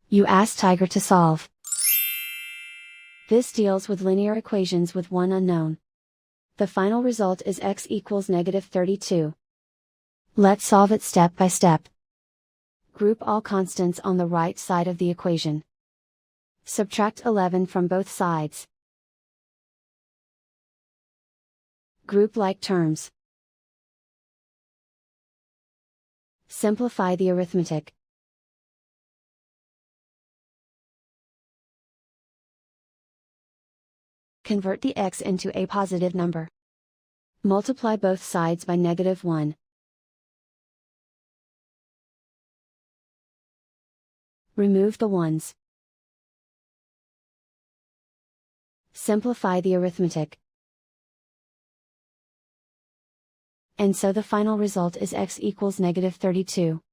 You ask Tiger to solve. This deals with linear equations with one unknown. The final result is x equals -32. Let's solve it step by step. Group all constants on the right side of the equation. Subtract 11 from both sides. Group like terms. Simplify the arithmetic. Convert the x into a positive number. Multiply both sides by -1. Remove the ones. Simplify the arithmetic. And so the final result is x equals -32.